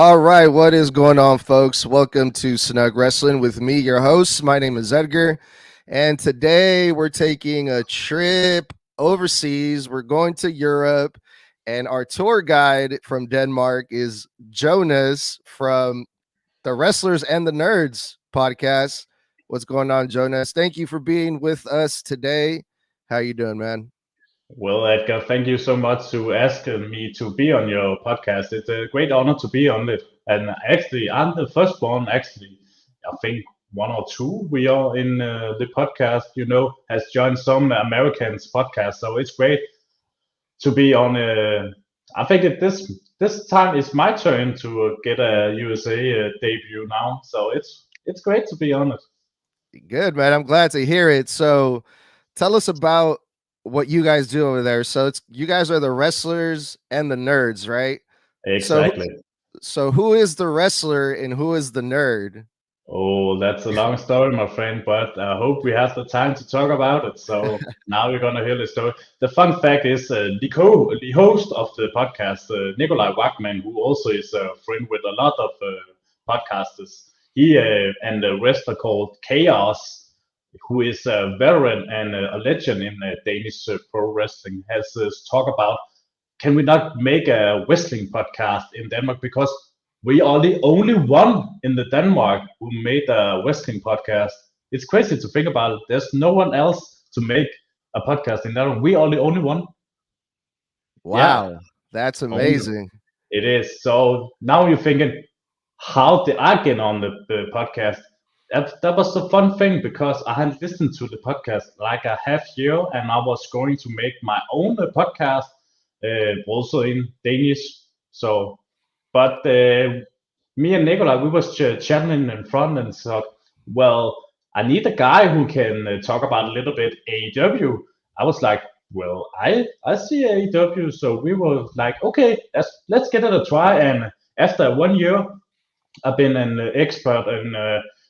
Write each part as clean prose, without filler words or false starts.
All right, what is going on, folks? Welcome to Snug Wrestling with me, your host. My name is Edgar, and today we're taking a trip overseas. We're going to Europe, and our tour guide from Denmark is Jonas from the Wrestlers and the Nerds podcast. What's going on, Jonas? Thank you for being with us today. How you doing, man? Well, Edgar, thank you so much to ask me to be on your podcast. It's a great honor to be on it. And actually, I'm the first one, actually, I think one or two we are in the podcast, has joined some Americans podcast. So it's great to be on. I think this time is my turn to get a USA debut now. So it's great to be on it. Good, man. I'm glad to hear it. So, tell us about what you guys do over there. So, it's you guys are the wrestlers and the nerds, right? So, Exactly. who is the wrestler and who is the nerd? Oh, that's a long story, my friend, but I hope we have the time to talk about it. So now we're gonna hear the story. The fun fact is, the host of the podcast, Nikolai Wagman, who also is a friend with a lot of podcasters, he and a wrestler called Chaos, who is a veteran and a legend in Danish pro wrestling, has talked about, can we not make a wrestling podcast in Denmark, because we are the only one in the Denmark who made a wrestling podcast. It's crazy to think about it. There's no one else to make a podcast in Denmark. We are the only one. Yeah, Wow, that's only. amazing. It is. So now you're thinking, how did I get on the podcast? That was the fun thing, because I had listened to the podcast like a half year, and I was going to make my own podcast, also in Danish. So, but me and Nikolai, we was chatting in front and thought, well, I need a guy who can talk about a little bit AEW. I was like, well, I see AEW, so we were like, okay, let's get it a try. And after 1 year, I've been an expert in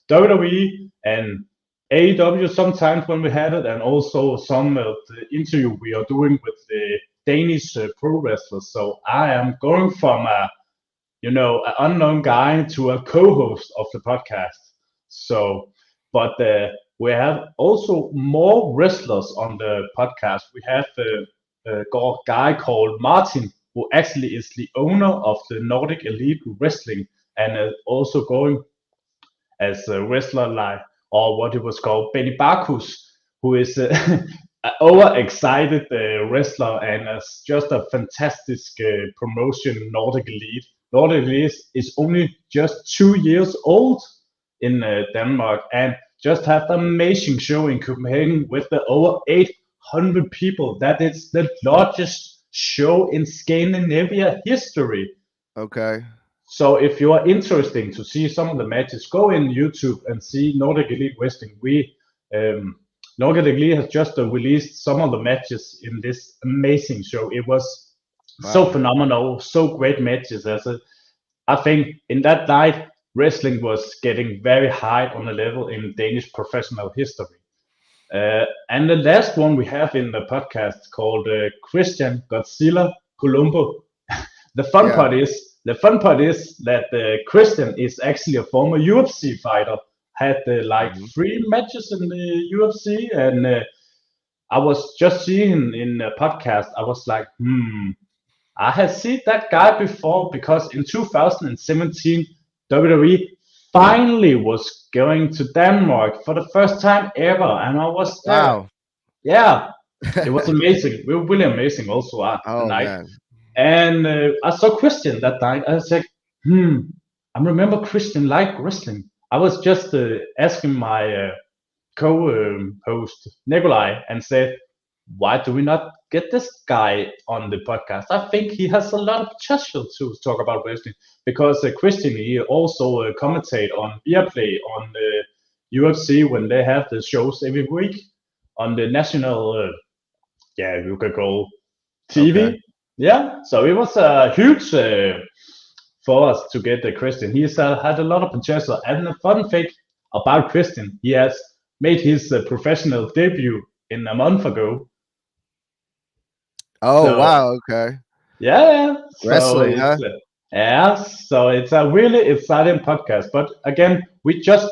WWE and AEW sometimes when we had it, and also some of the interview we are doing with the Danish pro wrestlers. So I am going from an unknown guy to a co-host of the podcast. So, but we have also more wrestlers on the podcast. We have a guy called Martin, who actually is the owner of the Nordic Elite Wrestling, and also going as a wrestler, like, or what it was called, Benny Barkus, who is an overexcited wrestler and just a fantastic promotion, Nordic Elite. Nordic Elite is only just 2 years old in Denmark, and just had an amazing show in Copenhagen with the over 800 people. That is the largest show in Scandinavia history. Okay. So if you are interested to see some of the matches, go in YouTube and see Nordic Elite Wrestling. Um, Nordic Elite has just released some of the matches in this amazing show. It was so Wow. phenomenal, so great matches. I think in that night, wrestling was getting very high on the level in Danish professional history. And the last one we have in the podcast called Christian Godzilla Colombo. Yeah. The fun part is that Christian is actually a former UFC fighter. Had like Mhm. 3 matches in the UFC, and I was just seeing in a podcast. I was like, I had seen that guy before, because in 2017, WWE finally was going to Denmark for the first time ever, and I was there. Wow. Yeah, it was amazing. We were really amazing also the Oh night. man. And I saw Christian that night. I was like, I remember Christian like wrestling. I was just asking my co-host Nikolai and said, why do we not get this guy on the podcast? I think he has a lot of potential to talk about wrestling, because Christian, he also commentate on Viaplay on the UFC when they have the shows every week on the national, you could call Okay. TV. Yeah, so it was a huge for us to get Christian. He's had a lot of potential. And the fun fact about Christian, he has made his professional debut in a month ago. Oh So wow. Okay. yeah, so Wrestling, it's huh? Yeah, so it's a really exciting podcast. But again, we just,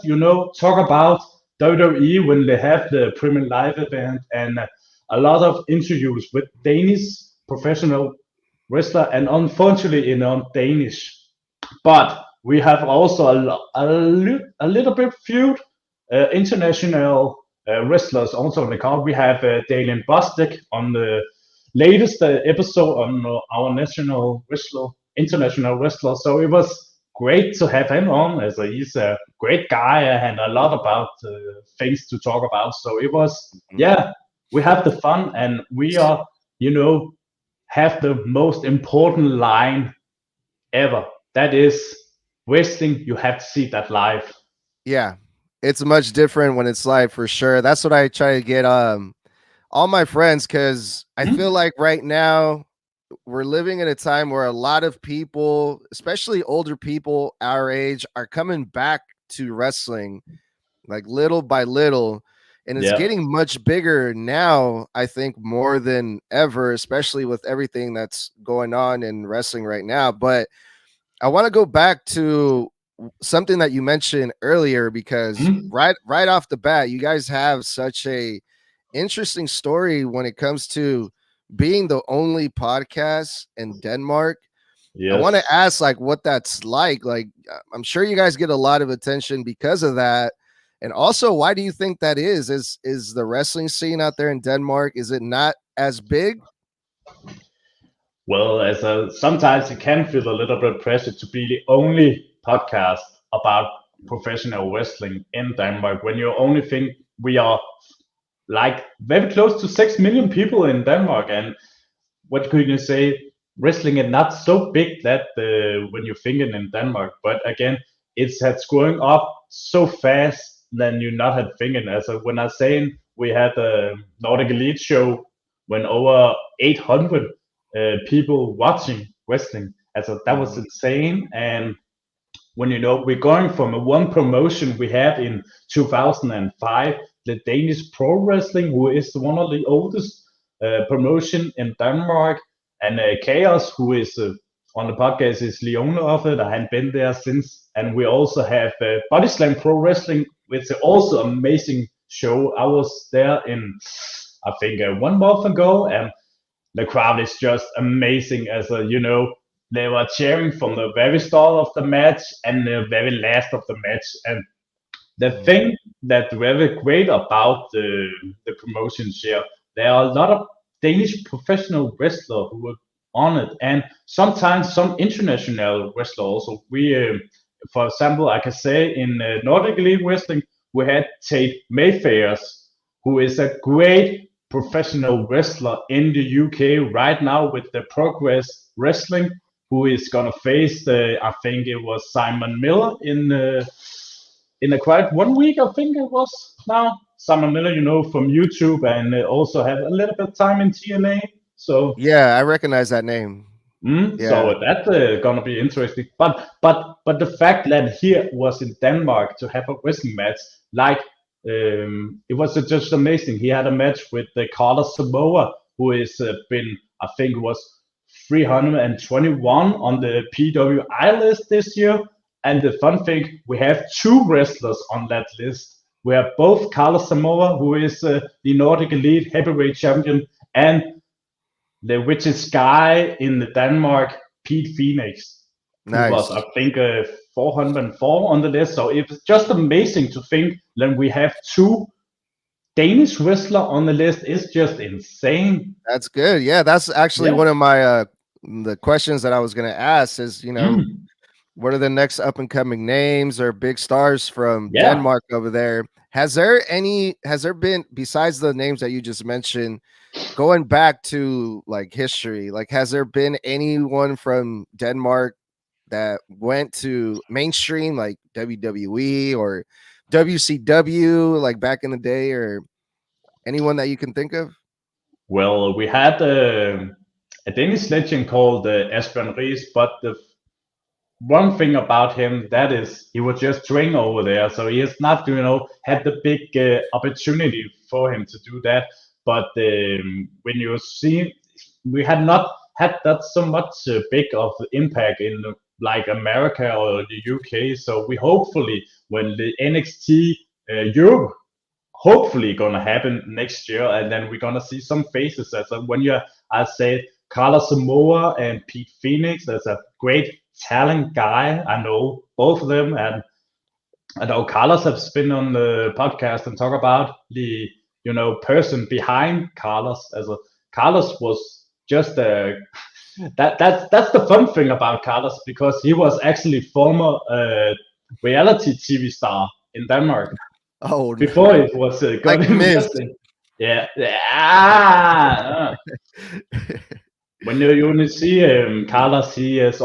talk about WWE when they have the Premier Live event and a lot of interviews with Danish professional wrestler and unfortunately in Danish. But we have also a little bit few international wrestlers also on the card. We have Dalen Bostic on the latest episode on our national wrestler, international wrestler. So it was great to have him on as he's a great guy and a lot about things to talk about. So it was, Mhm. yeah, we have the fun and we are, you know, have the most important line ever. That is wrestling. You have to see that live. Yeah, it's much different when it's live for sure. That's what I try to get all my friends because I Mhm. feel like right now we're living in a time where a lot of people, especially older people our age, are coming back to wrestling like little by little. And it's Yeah. getting much bigger now, I think, more than ever, especially with everything that's going on in wrestling right now. But I want to go back to something that you mentioned earlier because Mhm. right off the bat, you guys have such a interesting story when it comes to being the only podcast in Denmark. I want to Yes. ask like what that's like. Like I'm sure you guys get a lot of attention because of that. And also, why do you think that is? Is the wrestling scene out there in Denmark, is it not as big? Well, sometimes it can feel a little bit pressure to be the only podcast about professional wrestling in Denmark when you only think we are like very close to 6 million people in Denmark, and what could you say? Wrestling is not so big that when you think it in Denmark, but again, it's has growing up so fast than you not had thinking. As when I saying we had a Nordic Elite show when over 800 people watching wrestling, as that was Mhm. insane. And when we're going from a one promotion we had in 2005, the Danish Pro Wrestling, who is one of the oldest promotion in Denmark, and Chaos, who is on the podcast, is Leona of it. I hadn't been there since, and we also have Body Slam Pro Wrestling, which is also amazing show. I was there in I think 1 month ago, and the crowd is just amazing as they were cheering from the very start of the match and the very last of the match. And the Mhm. thing that's very great about the promotions here, there are a lot of Danish professional wrestlers who are on it, and sometimes some international wrestlers also. For example, I can say in Nordic Elite Wrestling, we had Tate Mayfairs, who is a great professional wrestler in the UK right now with the Progress Wrestling, who is gonna face I think it was Simon Miller in a quite 1 week, I think it was now. Simon Miller, from YouTube, and also had a little bit of time in TNA. So, Yeah, I recognize that name. Yeah. so that's gonna be interesting. But the fact that here was in Denmark to have a wrestling match, like it was just amazing. He had a match with the Carlos Samoa, who is been I think was 321 on the PWI list this year. And the fun thing, we have two wrestlers on that list. We have both Carlos Samoa, who is the Nordic Elite Heavyweight Champion, and the richest guy in the Denmark, Pete Phoenix, who was, I Nice. think, 404 on the list. So it's just amazing to think that we have two Danish wrestler on the list. It's just insane. That's good. Yeah, that's actually Yeah. one of my the questions that I was going to ask is, Mm. what are the next up and coming names or big stars from Yeah. Denmark over there? Has there been, besides the names that you just mentioned, going back to like history, like has there been anyone from Denmark that went to mainstream like WWE or WCW like back in the day, or anyone that you can think of? Well, we had a Danish legend called Asbjørn Ries, but the one thing about him that is he was just trained over there, so he has not had the big opportunity for him to do that. But when you see, we had not had that so much big of impact in like America or the UK. So we hopefully when the NXT Europe hopefully gonna happen next year, and then we're gonna see some faces. As when you, I said, Carlos Samoa and Pete Phoenix. That's a great talent guy. I know both of them, and I know Carlos has been on the podcast and talk about the person behind Carlos. As a Carlos was just a that's the fun thing about Carlos, because he was actually former reality TV star in Denmark Oh, before it was got like in Miz. wrestling. Yeah, yeah. When you see Carlos, he is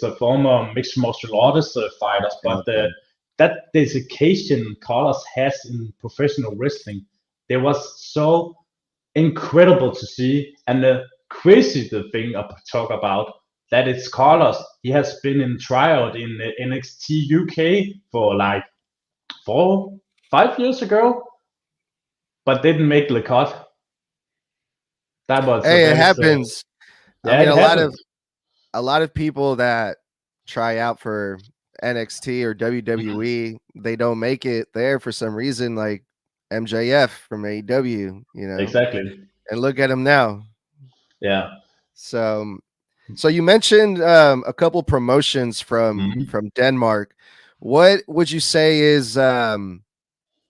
a former mixed martial artist fighter, but Okay. that dedication Carlos has in professional wrestling, there was so incredible to see. And the crazy the thing I talk about, that it's Carlos. He has been in tryout in the NXT UK for like 4 5 years ago, but didn't make the cut. That was Hey, it very sad. happens. I Yeah, mean, it happened. a lot of people that try out for NXT or Mhm. WWE, they don't make it there for some reason, like MJF from AEW, Exactly. and look at him now. Yeah. So, so you mentioned a couple promotions Mhm. from Denmark. What would you say is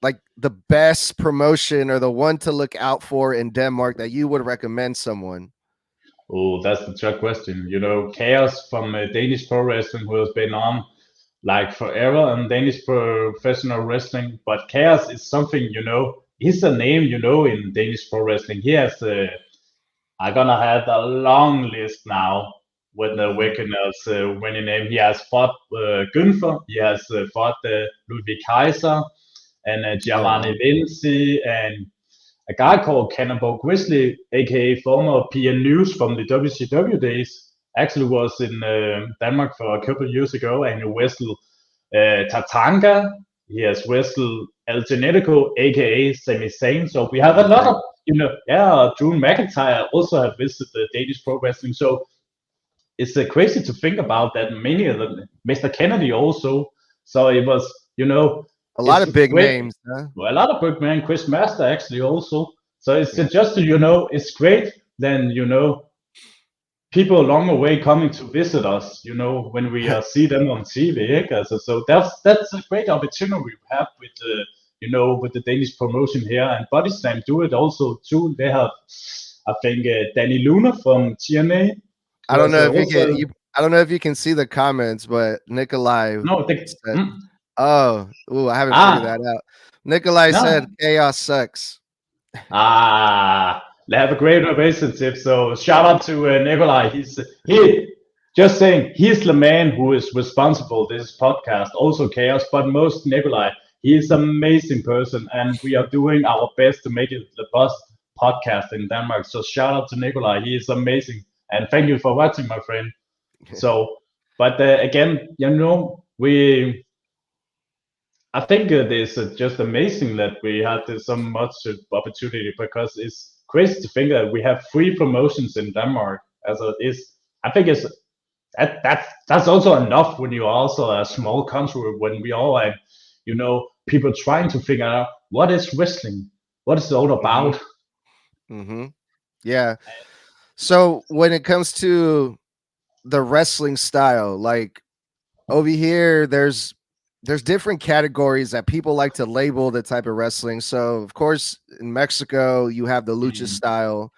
like the best promotion or the one to look out for in Denmark that you would recommend someone? Oh, that's the trick question. Chaos from Danish Pro Wrestling, who has been on like forever in Danish professional wrestling. But Chaos is something, he's a name, in Danish Pro Wrestling. He has, I'm gonna have a long list now with the Mhm. Wickeners winning name. He has fought Günther, he has fought Ludwig Kaiser, and Oh Giovanni wow. Vinci, and a guy called Cannonball Grizzly, aka former PN News from the WCW days, actually was in Denmark for a couple of years ago, and he wrestled Tatanga. He has wrestled El Genetico, aka Sami Zayn. So we have a lot of, yeah, Drew McIntyre also have visited the Danish Pro Wrestling. So it's crazy to think about that many of them, Mr. Kennedy also. So it was, A lot it's of big great. names, huh? Well, a lot of big man, Chris Master actually also. So it's Yeah. just it's great. Then people along the way coming to visit us. When we see them on TV. So that's a great opportunity we have with the with the Danish promotion here, and Body Slam do it also too. They have, I think, Danny Luna from TNA, I who don't has know if you can also I don't know if you can see the comments, but Nikolai no said, "Oh, ooh, I haven't figured ah that out." Nikolai said, no. "Chaos sucks." They have a great relationship. So shout out to Nikolai. He just saying he's the man who is responsible for this podcast, also Chaos, but most Nikolai. He is an amazing person, and we are doing our best to make it the best podcast in Denmark. So shout out to Nikolai. He is amazing, and thank you for watching, my friend. So, but again, we I think it is just amazing that we had this so much opportunity, because it's crazy to think that we have free promotions in Denmark as it is. I think that's also enough when you're also a small country, when we all are, people trying to figure out what is wrestling, what is it all Mhm. about. Mhm. Yeah. So when it comes to the wrestling style, like over here, there's different categories that people like to label the type of wrestling. So of course, in Mexico, you have the lucha Mm. style.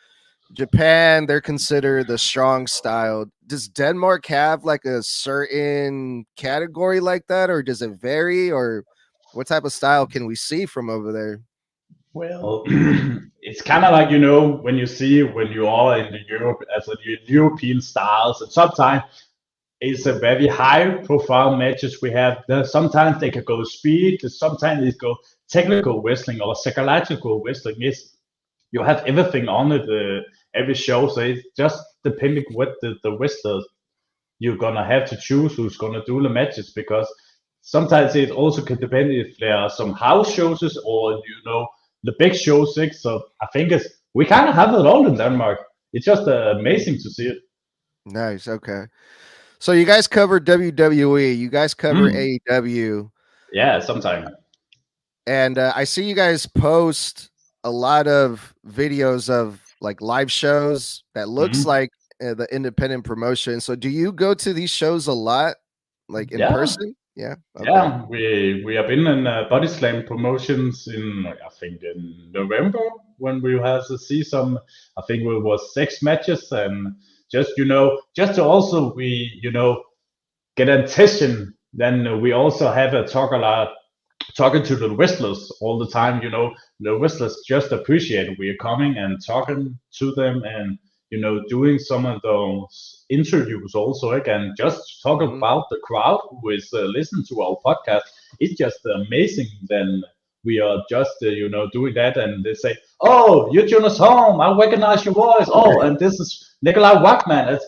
Japan, they're considered the strong style. Does Denmark have like a certain category like that, or does it vary, or what type of style can we see from over there? Well, it's kind of like when you see when you are in the Europe as a European styles, and sometimes it's a very high profile matches we have. Sometimes they can go speed, sometimes they go technical wrestling or psychological wrestling. You have everything on it every show, so it's just depending what the wrestlers you're gonna have to choose who's gonna do the matches, because sometimes it also can depend if there are some house shows or the big shows. So I think we kind of have it all in Denmark. It's just amazing to see it. Nice. Okay. So you guys cover WWE, you guys cover Mm, AEW, yeah, sometime. and I see you guys post a lot of videos of like live shows that looks Mm, like the independent promotion. So do you go to these shows a lot, like in yeah, person? Yeah. Okay. yeah. We have been in Body Slam promotions in I think in November when we had to see some. I think it was 6 matches and just just to also we get attention. Then we also have a talk a lot talking to the wrestlers all the time. The wrestlers just appreciate we are coming and talking to them and doing some of those interviews also again. Just talk Hmm. about the crowd who is listening to our podcast. It's just amazing. Then we are just doing that and they say, "Oh, you're Jonas Home. I recognize your voice. Oh, and this is Nikolai Wackman."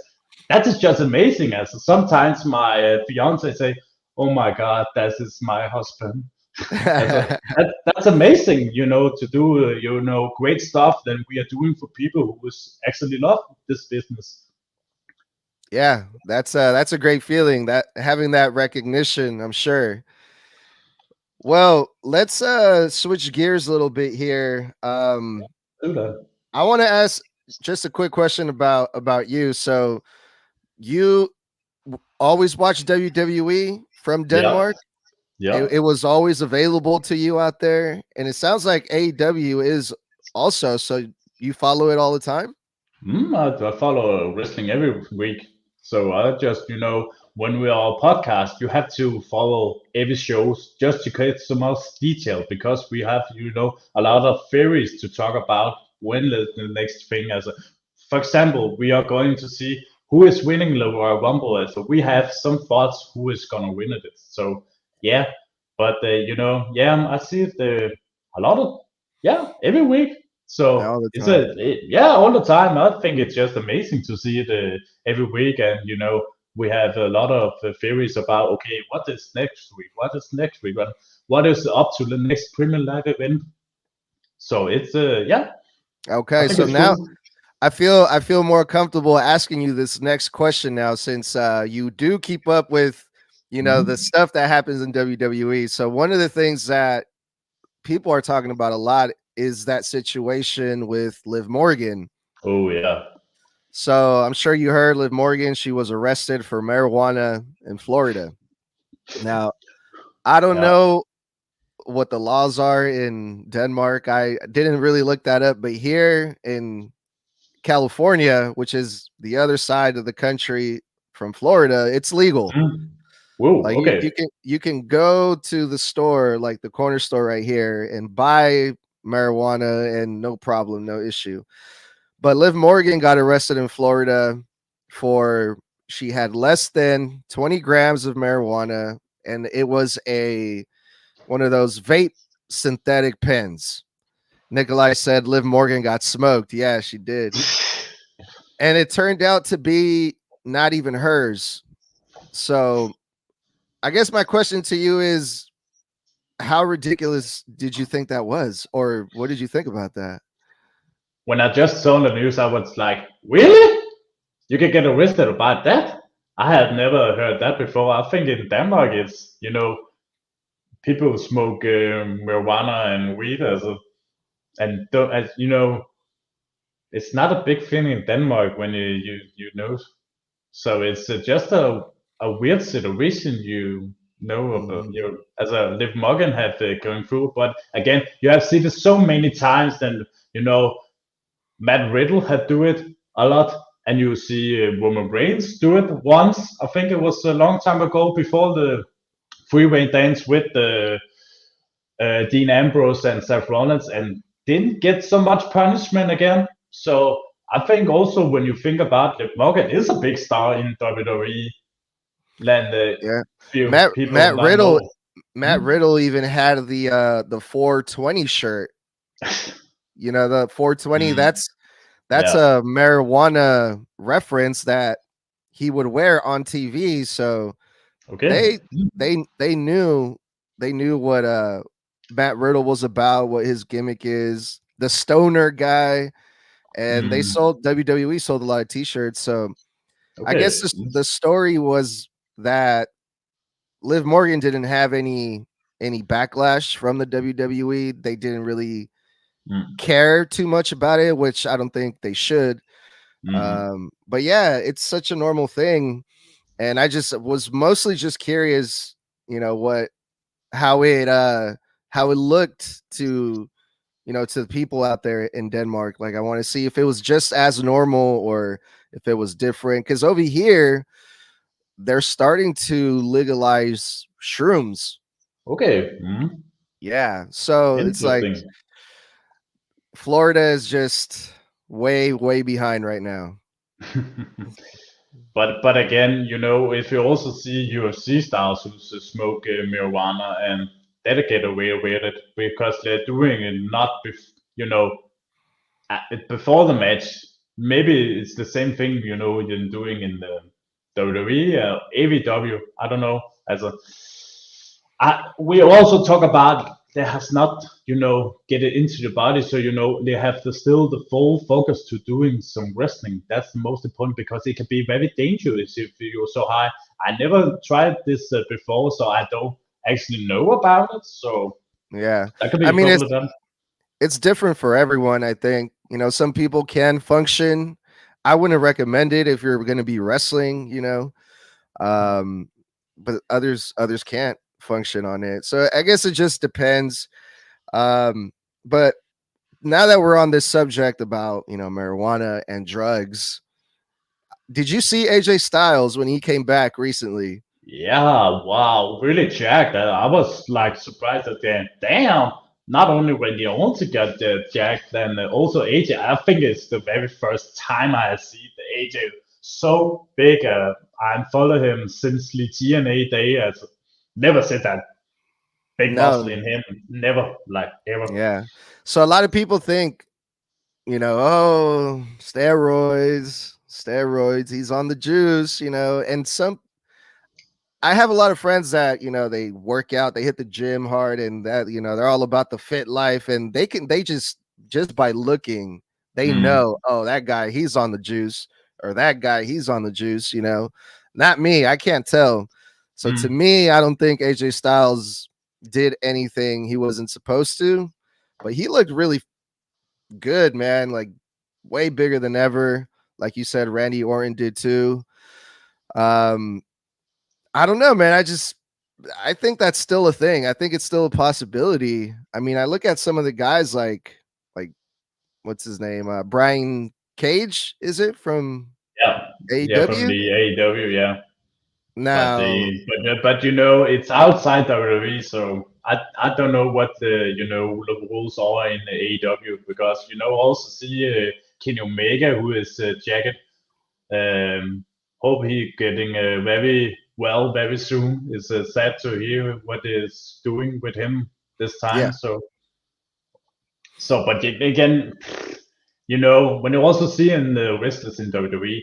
That is just amazing. As sometimes my fiance say, "Oh my God, that is my husband." That's amazing, to do great stuff that we are doing for people who is actually love this business. Yeah, that's a great feeling, that having that recognition, I'm sure. Well, let's switch gears a little bit here. Do that. I want to ask just a quick question about you. So you always watch WWE from Yeah, Denmark? yeah. It was always available to you out there, and it sounds like AEW is also. So you follow it all the time? I follow wrestling every week. So I just, when we are a podcast, you have to follow every shows just to get some more detail because we have, a lot of theories to talk about when the next thing. For example, we are going to see who is winning the Royal Rumble. So we have some thoughts who is gonna win it. So yeah, but I see a lot of every week. So All the it's time. yeah, all the time. I think it's just amazing to see it every week, and we have a lot of theories about okay, what is next week? What is next week? What is up to the next Premier League event? So it's I Okay, think so it's now cool. I feel more comfortable asking you this next question now, since you do keep up with the Mhm. stuff that happens in WWE. So one of the things that people are talking about a lot is that situation with Liv Morgan. Oh yeah, So I'm sure you heard Liv Morgan, she was arrested for marijuana in Florida. Now, I don't yeah. know what the laws are in Denmark. I didn't really look that up, but here in California, which is the other side of the country from Florida, it's legal. Mhm. Whoa, Like okay. you can go to the store, like the corner store right here, and buy marijuana and no problem, no issue. But Liv Morgan got arrested in Florida for she had less than 20 grams of marijuana, and it was a one of those vape synthetic pens. Nikolai said Liv Morgan got smoked. Yeah, she did. And it turned out to be not even hers. So I guess my question to you is, how ridiculous did you think that was? Or what did you think about that? When I just saw the news, I was like, really? You can get arrested about that? I had never heard that before. I think in Denmark, it's people smoke marijuana and weed and don't, as it's not a big thing in Denmark when you know. So it's just a weird situation of Mhm. as a Liv Morgan have going through. But again, you have seen it so many times. Then Matt Riddle had do it a lot, and you see Roman Reigns do it once. I think it was a long time ago before the freeway dance with the Dean Ambrose and Seth Rollins and didn't get so much punishment again. So I think also when you think about Liv Morgan is a big star in WWE than the Yeah. few Matt people Matt not Riddle know. Matt Hmm? Riddle even had the 420 shirt. The 420, Mm, that's yeah. a marijuana reference that he would wear on TV. So Okay. they they knew what Matt Riddle was about, what his gimmick is, the stoner guy, and they Mm, sold WWE sold a lot of t-shirts. So I guess Okay. the story was that Liv Morgan didn't have any backlash from the WWE. They didn't really Mm, care too much about it, which I don't think they should. mhm. But yeah, it's such a normal thing, and I just was mostly just curious, what how it uh how it looked to to the people out there in Denmark. Like I want to see if it was just as normal or if it was different. Because over here, they're starting to legalize shrooms. Okay. Yeah. So it's like Interesting. Florida is just way, way behind right now. But again, if you also see UFC stars who smoke marijuana and they get away with it because they're doing it not you know before the match. Maybe it's the same thing you're doing in the WWE, AVW. I don't know. As a we also talk about there has not get it into the body, so they have still the full focus to doing some wrestling. That's the most important because it can be very dangerous if you're so high. I never tried this before, so I don't actually know about it. So Yeah. that could be I a mean, couple of them. it's different for everyone, I think. Some people can function. I wouldn't recommend it if you're going to be wrestling, um but others can't function on it, so I guess it just depends. But now that we're on this subject about marijuana and drugs, did you see AJ Styles when he came back recently? Yeah, wow, really jacked. I was like surprised at the end. Damn, not only when the also got jacked, then also AJ. I think it's the very first time I see the AJ so big. I follow him since the TNA day. I've never said that big muscle No. in him. Never, like ever. Yeah, so a lot of people think, oh, steroids, he's on the juice, and some I have a lot of friends that, they work out, they hit the gym hard, and that, they're all about the fit life, and they just by looking, they Mm, know, oh, that guy, he's on the juice, or that guy, he's on the juice. Not me, I can't tell. So to mm. me, I don't think AJ Styles did anything he wasn't supposed to, but he looked really good, man, like way bigger than ever. Like you said, Randy Orton did too. Um, I don't know, man. I think that's still a thing. I think it's still a possibility. I mean, I look at some of the guys like what's his name? Brian Cage, is it from Yeah, yeah, from AEW? the AEW, yeah. But Now, it's outside WWE, so I don't know what the rules are in the AEW because also see Kenny Omega who is jacket. Hope he getting very well very soon. It's sad to hear what is doing with him this time. yeah, So but again, when you also see in the wrestlers in WWE,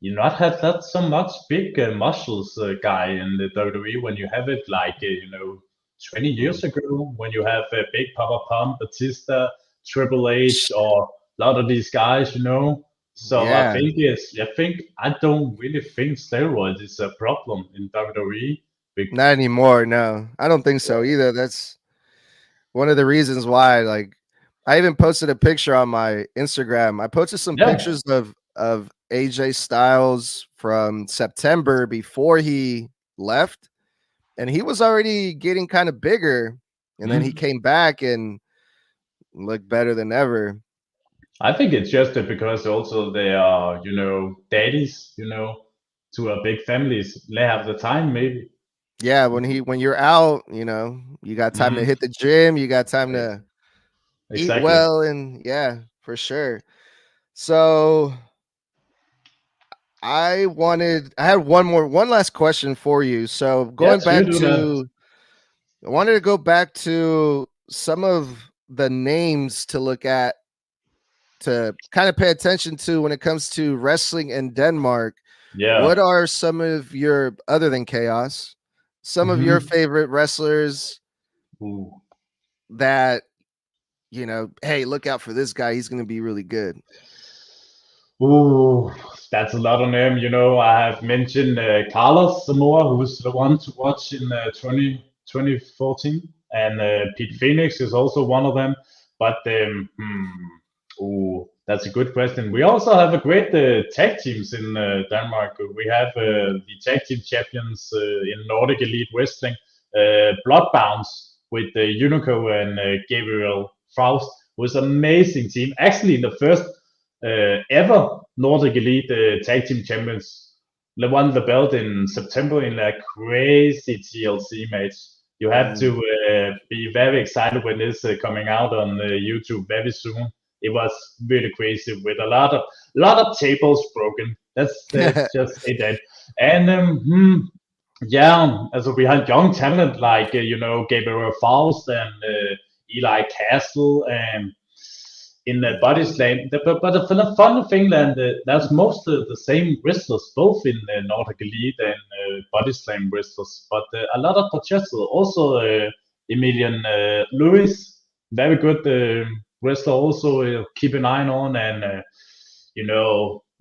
you not have that so much big muscles guy in the WWE when you have it like 20 mm, years ago when you have big Papa Pump, Batista, Triple H, or a lot of these guys, So I yeah. think I don't really think steroids is a problem in WWE. Not anymore. No, I don't think so either. That's one of the reasons why. Like, I even posted a picture on my Instagram. I posted some Yeah. pictures of AJ Styles from September before he left, and he was already getting kind of bigger, and then he Mm. came back and looked better than ever. I think it's just because also they are, daddies, to a big families. They have the time, maybe. Yeah, when you're out, you got time to Hmm. hit the gym, you got time to eat Exactly. well, and yeah, for sure. So I had one last question for you. So going Yes, you back do that. to I wanted to go back to some of the names to look at, to kind of pay attention to when it comes to wrestling in Denmark. What Yeah. are some of your, other than Chaos, some of your Hmm. favorite wrestlers Ooh. that, hey, look out for this guy, he's going to be really good? Ooh, that's a lot of name. I have mentioned Carlos Zamora, who was the one to watch in 2014, and Pete Phoenix is also one of them. But that's a good question. We also have a great tag teams in Denmark. We have the tag team champions in Nordic Elite Wrestling, Bloodbounds with Unico and Gabriel Faust was amazing team. Actually, in the first ever Nordic Elite Tag Team Champions. They won the belt in September in a crazy TLC match. You have to be very excited when it's coming out on YouTube very soon. It was really crazy with a lot of tables broken. Let's just say that. And yeah, also we had young talent like Gabriel Faust and Eli Castle and in the body slam. But the fun thing that that's most of the same wrestlers, both in Nordic Elite and body slam wrestlers. But a lot of Pacheco, also Emilian Lewis, very good wrestler. Also keep an eye on, and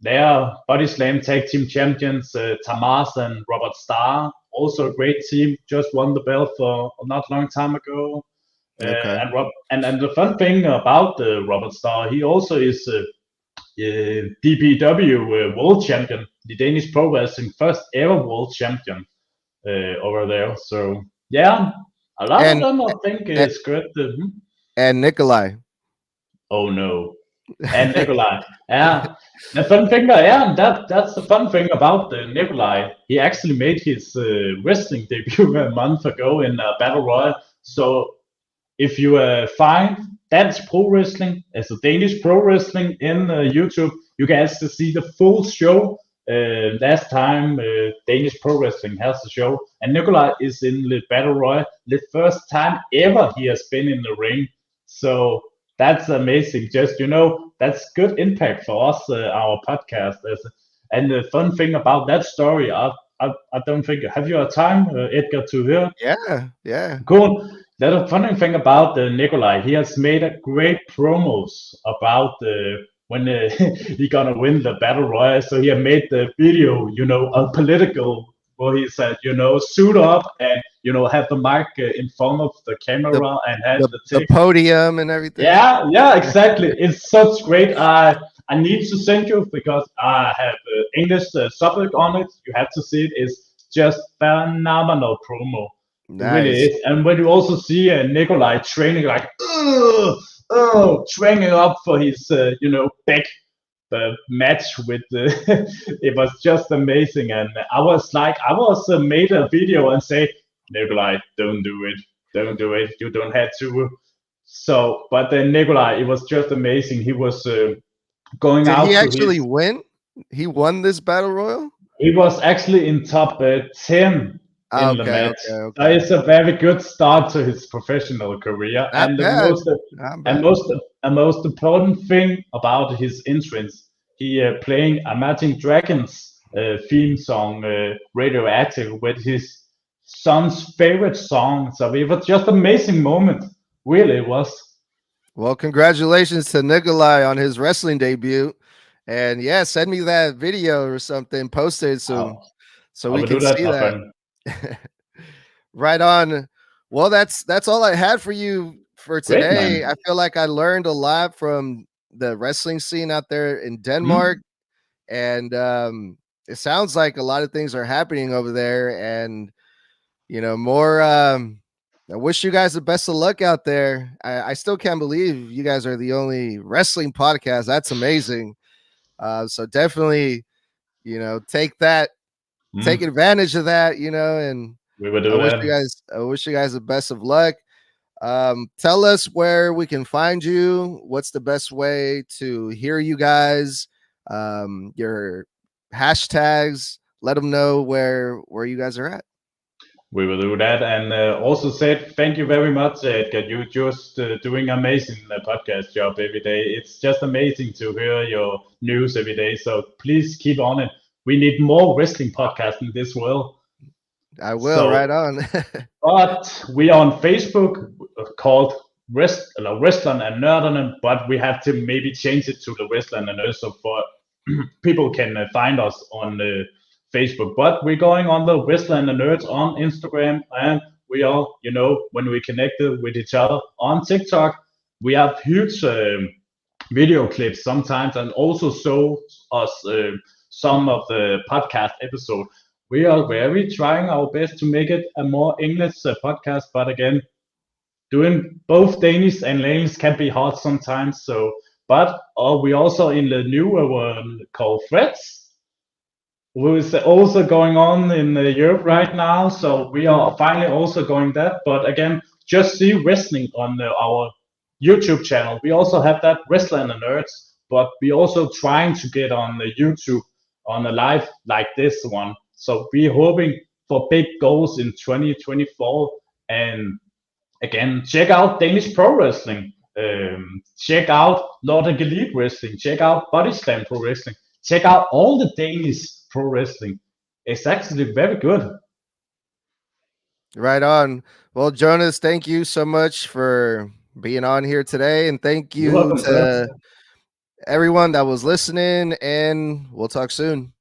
they are body slam tag team champions. Tamas and Robert Starr, also a great team. Just won the belt for not long time ago. Okay. And the fun thing about Robert Starr, he also is DPW world champion, the Danish Pro Wrestling first ever world champion over there. So yeah, a lot of And them I think and, is good. and Nikolai. Oh no, and Nikolai. Yeah, the fun thing, that's the fun thing about Nikolai. He actually made his wrestling debut a month ago in Battle Royal. So if you find Dansk Pro Wrestling as a Danish Pro Wrestling in YouTube, you can actually see the full show. Last time Danish Pro Wrestling has the show, and Nikolai is in the Battle Royal, the first time ever he has been in the ring. So that's amazing. Just that's good impact for us, our podcast. And the fun thing about that story, I don't think. Have you a time, Edgar, to hear? Yeah. Cool. The funny thing about Nikolai, he has made a great promos about when he gonna win the battle royale. So he had made the video, a political, where he said, suit up and have the mic in front of the The camera and have the the text. podium and everything. Yeah, exactly. It's such great. I need to send you because I have English subject on it. You have to see it. It's just phenomenal promo. It really Nice. is. And when you also see Nikolai training, like, training up for his, big match with, it was just amazing. And I was made a video and say, Nikolai, don't do it. Don't do it. You don't have to. So, but then Nikolai, it was just amazing. He was going Did he out to actually his. win? He won this battle royal? He was actually in top 10 in the match. Okay. It's a very good start to his professional career. Not And the bad. most Not and bad. most important thing about his entrance, he playing Imagine Dragons theme song, Radioactive, with his son's favorite song. So it was just amazing moment. Really, it was. Well, congratulations to Nikolai on his wrestling debut. And yeah, send me that video or something, post it so I we will do can that, see my that. friend. Right on. Well, that's all I had for you for Great, today. man. I feel like I learned a lot from the wrestling scene out there in Hmm? Denmark, and it sounds like a lot of things are happening over there. And more. I wish you guys the best of luck out there. I still can't believe you guys are the only wrestling podcast. That's amazing. So definitely, take that, take Hmm? advantage of that, and We will do that. I wish you guys the best of luck. Tell us where we can find you. What's the best way to hear you guys? Your hashtags. Let them know where you guys are at. We will do that. And also said, thank you very much, Edgar. You just doing amazing podcast job every day. It's just amazing to hear your news every day. So please keep on it. We need more wrestling podcasts in this world. I will. So, Right on. but we are on Facebook called Wrestling and Nerderne, but we have to maybe change it to the Wrestling and Nerd. So people can find us on Facebook. But we're going on the Whistler and the Nerds on Instagram, and we are, when we connected with each other on TikTok, we have huge video clips sometimes, and also show us some of the podcast episode. We are very trying our best to make it a more English podcast, but again, doing both Danish and English can be hard sometimes. So, but we also in the newer one called Freds, who is also going on in Europe right now. So we are finally also going that. But again, just see wrestling on our YouTube channel. We also have that Wrestling and the Nerds, but we also trying to get on the YouTube on a live like this one. So we're hoping for big goals in 2024. And again, check out Danish Pro Wrestling. Check out Nordic Elite Wrestling. Check out Body Slam Pro Wrestling. Check out all the Danish Pro Wrestling. It's actually very good. Right on. Well, Jonas, thank you so much for being on here today. And thank You're you welcome, sir. to everyone that was listening. And we'll talk soon.